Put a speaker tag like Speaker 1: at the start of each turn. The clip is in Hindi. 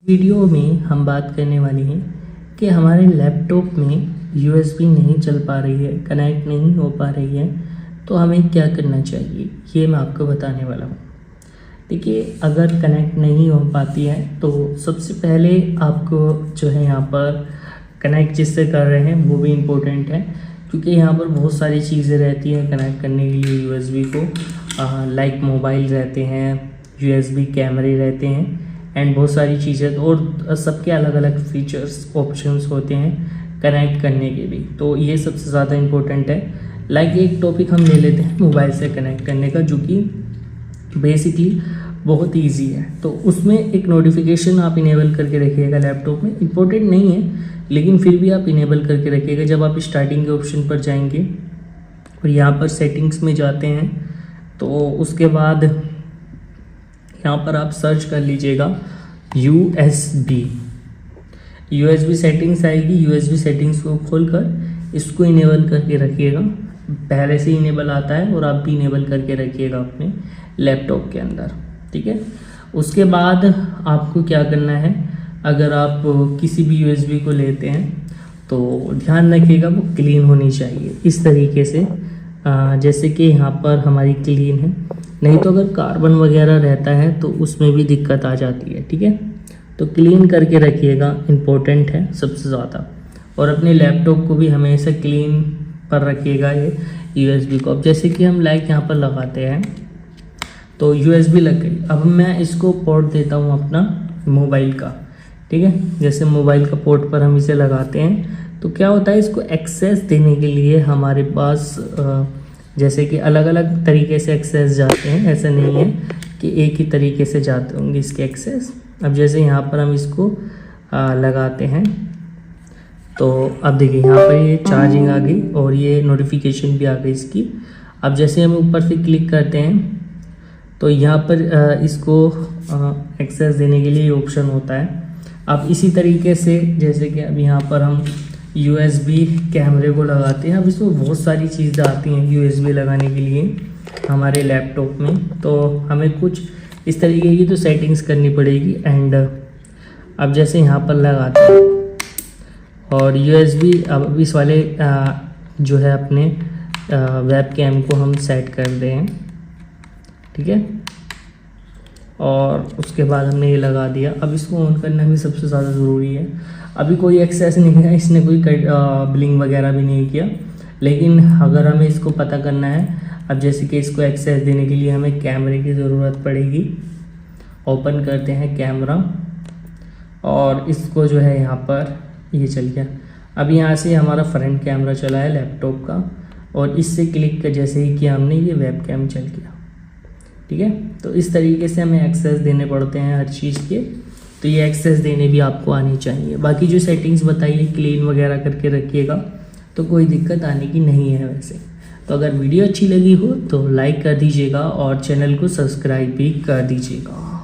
Speaker 1: वीडियो में हम बात करने वाले हैं कि हमारे लैपटॉप में यूएसबी नहीं चल पा रही है, कनेक्ट नहीं हो पा रही है, तो हमें क्या करना चाहिए ये मैं आपको बताने वाला हूँ। देखिए, अगर कनेक्ट नहीं हो पाती है तो सबसे पहले आपको जो है यहाँ पर कनेक्ट जिससे कर रहे हैं वो भी इम्पोर्टेंट है, क्योंकि यहाँ पर बहुत सारी चीज़ें रहती हैं कनेक्ट करने के लिए यूएसबी को। लाइक मोबाइल रहते हैं, यूएसबी कैमरे रहते हैं एंड बहुत सारी चीज़ें, और सबके अलग अलग फीचर्स ऑप्शंस होते हैं कनेक्ट करने के भी। तो ये सबसे ज़्यादा इम्पोर्टेंट है। लाइक एक टॉपिक हम ले लेते हैं मोबाइल से कनेक्ट करने का, जो कि बेसिकली बहुत इजी है। तो उसमें एक नोटिफिकेशन आप इनेबल करके रखिएगा लैपटॉप में। इम्पोर्टेंट नहीं है लेकिन फिर भी आप इनेबल करके रखिएगा। जब आप स्टार्टिंग के ऑप्शन पर जाएंगे और यहाँ पर सेटिंग्स में जाते हैं तो उसके बाद यहाँ पर आप सर्च कर लीजिएगा यूएसबी सेटिंग्स आएगी। यूएसबी सेटिंग्स को खोलकर इसको इनेबल करके रखिएगा। पहले से इनेबल आता है और आप भी इनेबल करके रखिएगा अपने लैपटॉप के अंदर, ठीक है। उसके बाद आपको क्या करना है, अगर आप किसी भी यूएसबी को लेते हैं तो ध्यान रखिएगा वो क्लीन होनी चाहिए इस तरीके से, जैसे कि यहाँ पर हमारी क्लीन है। नहीं तो अगर कार्बन वगैरह रहता है तो उसमें भी दिक्कत आ जाती है, ठीक है। तो क्लीन करके रखिएगा, इम्पोर्टेंट है सबसे ज़्यादा। और अपने लैपटॉप को भी हमेशा क्लीन पर रखिएगा ये यूएसबी को। अब जैसे कि हम लाइक यहाँ पर लगाते हैं तो यूएसबी लग गई। अब मैं इसको पोर्ट देता हूँ अपना मोबाइल का, ठीक है। जैसे मोबाइल का पोर्ट पर हम इसे लगाते हैं तो क्या होता है, इसको एक्सेस देने के लिए हमारे पास जैसे कि अलग अलग तरीके से एक्सेस जाते हैं, ऐसा नहीं है कि एक ही तरीके से जाते होंगे इसके एक्सेस। अब जैसे यहाँ पर हम इसको लगाते हैं तो अब देखिए यहाँ पर ये चार्जिंग आ गई और ये नोटिफिकेशन भी आ गई इसकी। अब जैसे हम ऊपर से क्लिक करते हैं तो यहाँ पर इसको एक्सेस देने के लिए ऑप्शन होता है। अब इसी तरीके से जैसे कि अब यहाँ पर हम यूएसबी कैमरे को लगाते हैं। अब इसमें बहुत सारी चीज़ें आती हैं यूएसबी लगाने के लिए हमारे लैपटॉप में, तो हमें कुछ इस तरीके की तो सेटिंग्स करनी पड़ेगी। एंड अब जैसे यहाँ पर लगाते हैं और यूएसबी अब इस वाले जो है अपने वेब कैम को हम सेट कर रहे हैं, ठीक है। और उसके बाद हमने ये लगा दिया। अब इसको ऑन करना भी सबसे ज़्यादा ज़रूरी है। अभी कोई एक्सेस नहीं है, इसने कोई ब्लिंक वगैरह भी नहीं किया, लेकिन अगर हमें इसको पता करना है, अब जैसे कि इसको एक्सेस देने के लिए हमें कैमरे की ज़रूरत पड़ेगी। ओपन करते हैं कैमरा और इसको जो है यहाँ पर ये चल गया। अब यहाँ से हमारा फ्रंट कैमरा चला है लैपटॉप का और इससे क्लिक कर जैसे ही किया हमने, ये वेब कैम चल गया, ठीक है। तो इस तरीके से हमें एक्सेस देने पड़ते हैं हर चीज़ के, तो ये एक्सेस देने भी आपको आनी चाहिए। बाकी जो सेटिंग्स बताइए क्लीन वगैरह करके रखिएगा तो कोई दिक्कत आने की नहीं है वैसे। तो अगर वीडियो अच्छी लगी हो तो लाइक कर दीजिएगा और चैनल को सब्सक्राइब भी कर दीजिएगा।